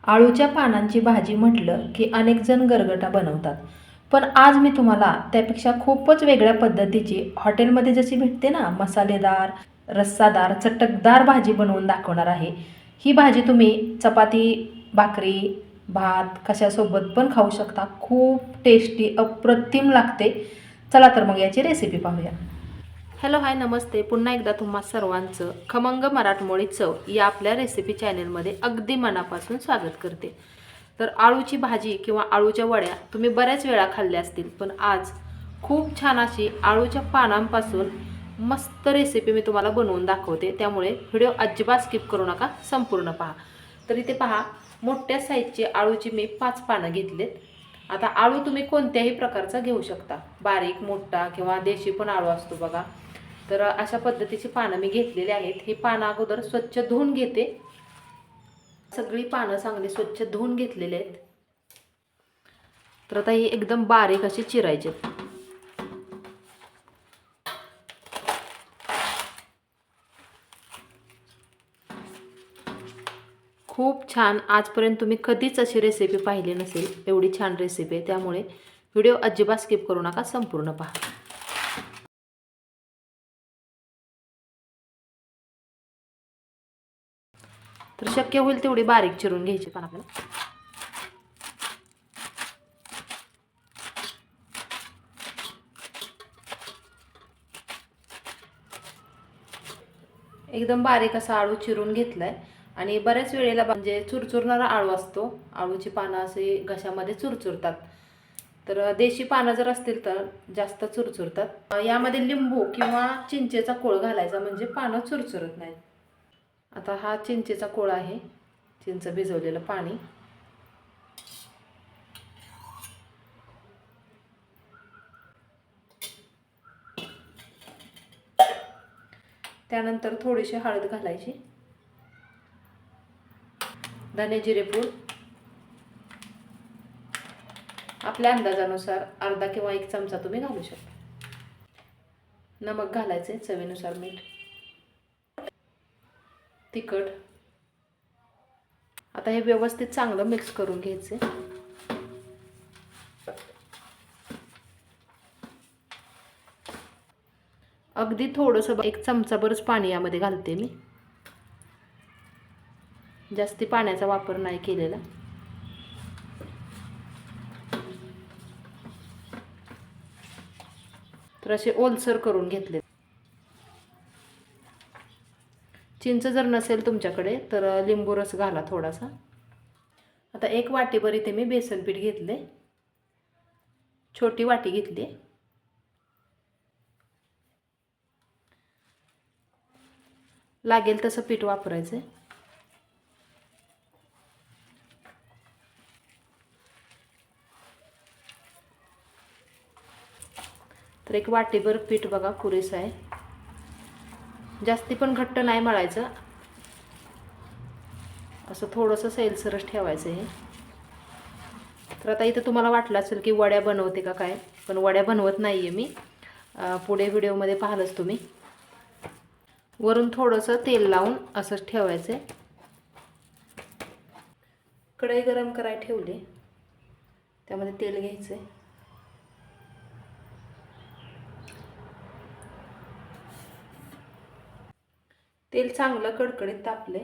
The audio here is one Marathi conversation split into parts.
आळूच्या पानांची भाजी म्हटलं की अनेक जण गरगटा बनवतात. पण आज मी तुम्हाला त्यापेक्षा खूपच वेगळ्या पद्धतीची हॉटेलमध्ये जशी भेटते ना, मसालेदार, रस्सादार, चटकदार भाजी बनवून दाखवणार आहे. ही भाजी तुम्ही चपाती, भाकरी, भात कशासोबत पण खाऊ शकता. खूप टेस्टी, अप्रतिम लागते. चला तर मग याची रेसिपी पाहूया. हॅलो, हाय, नमस्ते. पुन्हा एकदा तुम्हा सर्वांचं खमंग मराठमोळी चव या आपल्या रेसिपी चॅनलमध्ये अगदी मनापासून स्वागत करते. तर आळूची भाजी किंवा आळूच्या वड्या तुम्ही बऱ्याच वेळा खाल्ल्या असतील, पण आज खूप छान अशी आळूच्या पानांपासून मस्त रेसिपी मी तुम्हाला बनवून दाखवते. त्यामुळे व्हिडिओ अजिबात स्किप करू नका, संपूर्ण पहा. तर इथे पहा, मोठ्या साईजची आळूची मी 5 पानं घेतलेत. आता आळू तुम्ही कोणत्याही प्रकारचा घेऊ शकता, बारीक, मोठा किंवा देशी पण आळू असतो बघा. तर अशा पद्धतीची पानं मी घेतलेली आहेत. ही पानं अगोदर स्वच्छ धुवून घेते. सगळी पानं चांगली स्वच्छ धुवून घेतलेली आहेत. तर आता ही एकदम बारीक अशी चिरायची. खूप छान. आजपर्यंत तुम्ही कधीच अशी रेसिपी पाहिली नसेल, एवढी छान रेसिपी आहे. त्यामुळे व्हिडिओ अजिबात स्किप करू नका, संपूर्ण पहा. तर शक्य होईल तेवढी बारीक चिरून घ्यायची पण आपल्याला. एकदम बारीक असा आळू चिरून घेतलाय. आणि बऱ्याच वेळेला म्हणजे चुरचुरणारा आळू असतो. आळूची पानं असे घशामध्ये चुरचुरतात. तर देशी पानं जर असतील तर जास्त चुरचुरतात. यामध्ये लिंबू किंवा चिंचेचा कोळ घालायचा, म्हणजे पानं चुरचुरत नाहीत. आता हा चिंचेचा कोळ आहे, चिंच भिजवलेलं पाणी. त्यानंतर थोडीशी हळद घालायची, धने जिरे पूड आपल्या अंदाजानुसार अर्धा किंवा 1 चमचा तुम्ही घालू शकता. नमक घालायचे, चवीनुसार मीठ, तिखट. आता हे व्यवस्थित चांगलं मिक्स करून घ्यायचे. अगदी थोडंसं 1 चमचाभरच पाणी यामध्ये घालते मी. जास्ती पाण्याचा वापर नाही केलेला. तर असे ओलसर करून घेतले. चिंच जर नसेल तुमच्याकडे तर लिंबू रस घाला थोडासा. आता 1 वाटीभर इथे मी बेसन पीठ घेतले, छोटी वाटी घेतली. लागेल तसं पीठ वापरायचं. तर 1 वाटीभर पीठ बघा पुरेसं आहे. जास्ती पण घट्ट नाही मळायचं, असं थोडंसं सैलसरच ठेवायचं हे. तर आता इथं तुम्हाला वाटलं असेल की वड्या बनवते का काय, पण वड्या बनवत नाही आहे मी. पुढे व्हिडिओमध्ये पाहिलंच तुम्ही. वरून थोडंसं तेल लावून असंच ठेवायचं आहे. कढई गरम करायला ठेवली, त्यामध्ये तेल घ्यायचं आहे. तेल चांगलं कडकडीत तापले.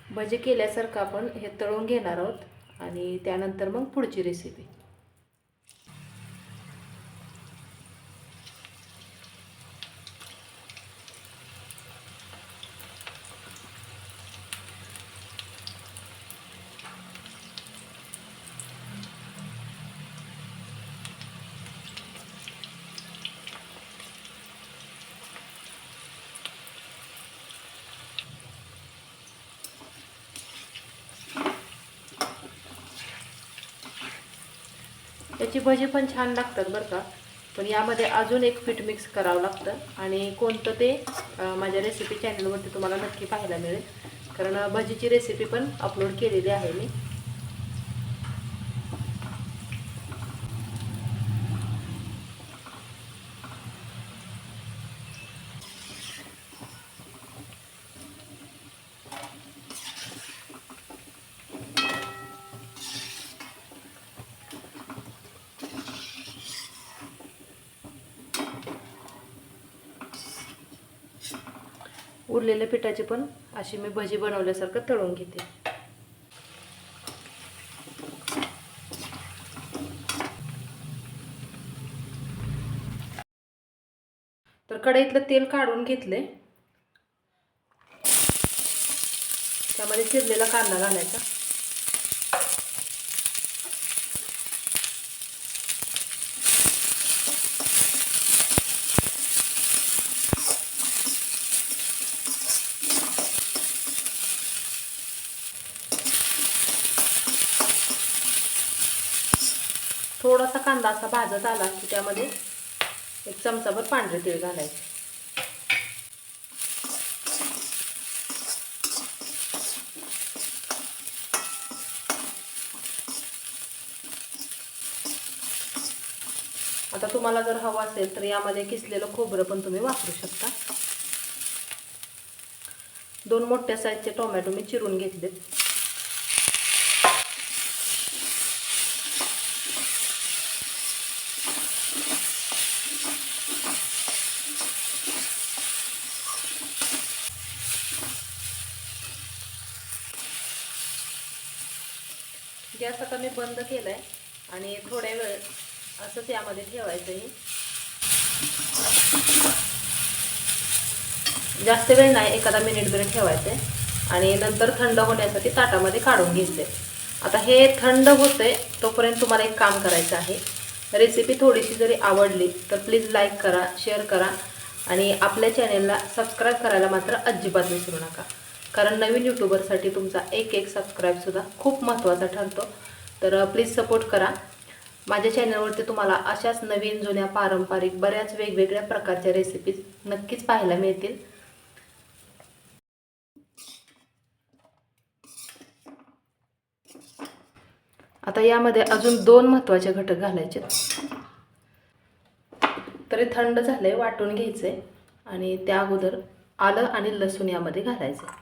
भजे केल्यासारखं आपण हे तळून घेणार आहोत आणि त्यानंतर मग पुढची रेसिपी. याची भजी पण छान लागतात बरं का. पण यामध्ये अजून एक पीठ मिक्स करावं लागतं, आणि कोणतं ते माझ्या रेसिपी चॅनलवरती तुम्हाला नक्की पाहायला मिळेल, कारण भजीची रेसिपी पण अपलोड केलेली आहे मी. उरलेल्या पिठाची पण अशी मी भजी बनवल्यासारखं तळून घेते. तर कढईतलं तेल काढून घेतले. त्यामध्ये चिरलेला कांदा घालायचा. थोडासा कांदा असा भाजत आला की त्यामध्ये 1 चमचाभर पांढरे तीळ घालायचे. आता तुम्हाला जर हवं असेल तर यामध्ये किसलेलं खोबरं पण तुम्ही वापरू शकता. 2 मोठ्या साईजचे टोमॅटो मी चिरून घेतलेत. गॅस आता मी बंद केलाय आणि थोड्या वेळ असंच यामध्ये ठेवायचं आहे. जास्त वेळ नाही, एखादा मिनिटभर ठेवायचं आहे आणि नंतर थंड होण्यासाठी ताटामध्ये काढून घ्यायचे. आता हे थंड होते तोपर्यंत तुम्हाला एक काम करायचं आहे. रेसिपी थोडीशी जरी आवडली तर प्लीज लाईक करा, शेअर करा आणि आपल्या चॅनेलला सबस्क्राईब करायला मात्र अजिबात विसरू नका. कारण नवीन यूट्यूबरसाठी तुमचा एक सबस्क्राईबसुद्धा खूप महत्त्वाचा ठरतो. तर प्लीज सपोर्ट करा. माझ्या चॅनलवरती तुम्हाला अशाच नवीन जुन्या पारंपरिक बऱ्याच वेगवेगळ्या प्रकारच्या रेसिपीज नक्कीच पाहायला मिळतील. आता यामध्ये अजून 2 महत्त्वाचे घटक घालायचे. तरी थंड झाले, वाटून घ्यायचे आणि त्या अगोदर आलं आणि लसूण यामध्ये घालायचे.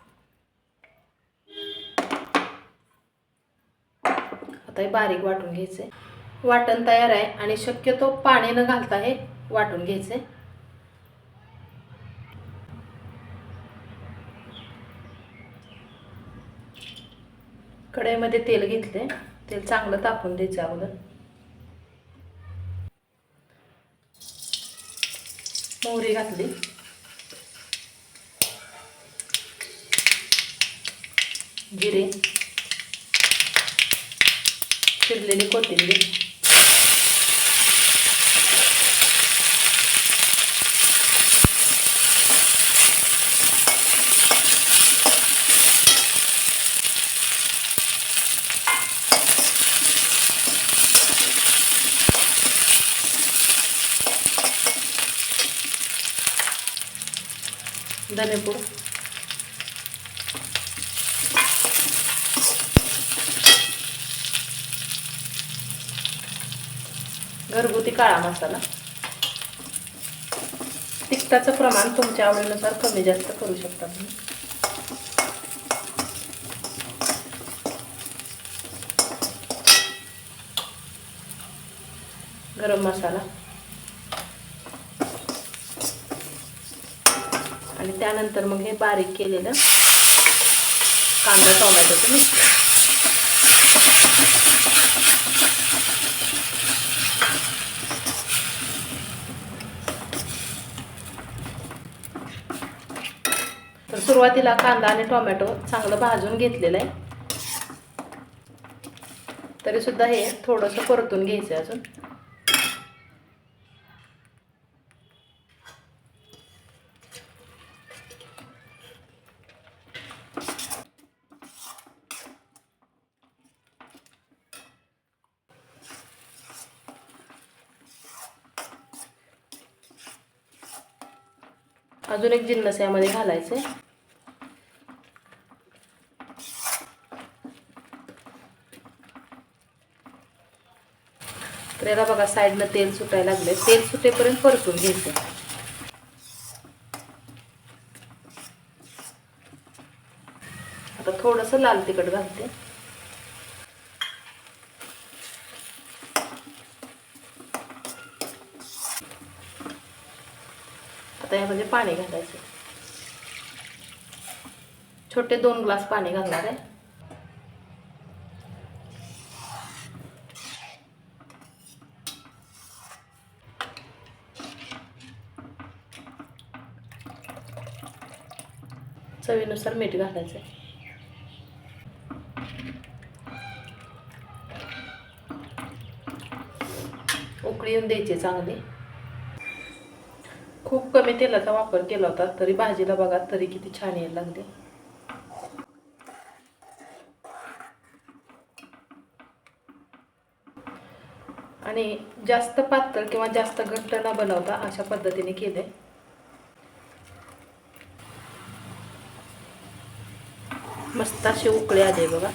आता हे बारीक वाटून घ्यायचे. वाटण तयार आहे आणि शक्यतो पाणी न घालता हे वाटून घ्यायचे. कढईमध्ये तेल घेतले. तेल चांगलं तापून द्यायचं अगोदर. मोहरी घातली. जिरे, चिरलेली कोथिंबीर, धनेपूड, घरगुती काळा मसाला. तिखटाचं प्रमाण तुमच्या आवडीनुसार कमी जास्त करू शकता तुम्ही. गरम मसाला आणि त्यानंतर मग हे बारीक केलेलं कांदा टोमॅटोचं मिश्रण. तर सुरुवातीला कांदा आणि टोमॅटो चांगलं भाजून घेतलेलं आहे. तरी सुद्धा हे थोडंसं परतून घ्यायचं अजून. अजून एक जिन्नस यामध्ये घालायचे. तर याला बघा साईडनं तेल सुटायला लागले. तेल सुटेपर्यंत परतून घ्यायचे. आता थोडंसं लाल तिखट घालते. आता यामध्ये पाणी घालायचं. छोटे 2 ग्लास पाणी घालणार आहे. चवीनुसार मीठ घालायचं आहे. उकळी येऊन द्यायची चांगली. खूप कमी तेलाचा वापर केला होता तरी भाजीला बघा तरी किती छान यायला लागले. आणि जास्त पातळ किंवा जास्त घट्ट न बनवता अशा पद्धतीने केले. मस्त अशी उकळी आली बघा.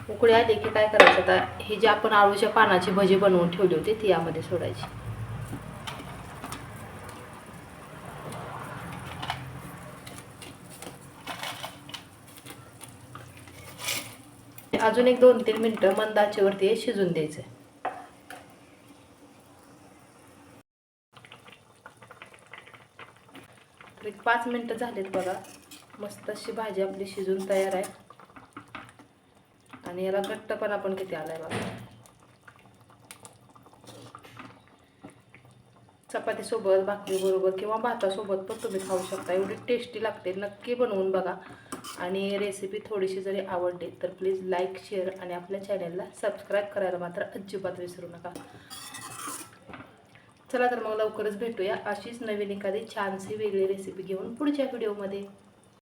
उकळी आली की काय करायचं, आता ही जी आपण आळूच्या पानाची भजी बनवून ठेवली होती ती यामध्ये सोडायची. अजून एक 2-3 मिनिटं मंद आचेवरती शिजून द्यायचं. तर 5 मिनिटं झालेत बघा. मस्त अशी भाजी आपली शिजून तयार आहे. आणि याला घट्टपणा पण किती आलाय बघा. चपाती सोबत, भाकरी बरोबर किंवा भातासोबत पण तुम्ही खाऊ शकता. एवढी टेस्टी लागते. नक्की बनवून बघा. आणि रेसिपी थोडीशी जरी आवडली तर प्लीज लाईक, शेअर आणि आपल्या चॅनलला सबस्क्राईब करायला मात्र अजिबात विसरू नका. चला तर मग लवकरच भेटूया अशीच नवीन एखादी छानशी वेगळी रेसिपी घेऊन पुढच्या व्हिडिओमध्ये.